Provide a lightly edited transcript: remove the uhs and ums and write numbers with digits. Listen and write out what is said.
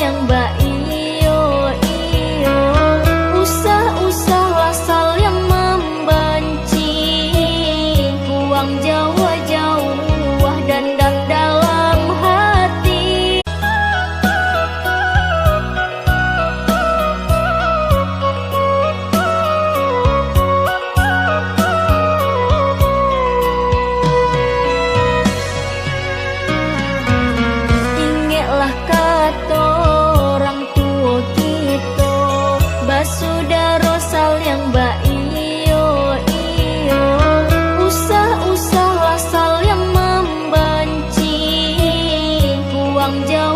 yang baik, iyo iyo. Usah-usahlah sal yang membenci, buang jauh-jauh dendam dalam hati. Ingatlah kata orang tua kita, basudara sal yang baik, iyo iyo. Usah-usahlah sal yang membenci, buang jauh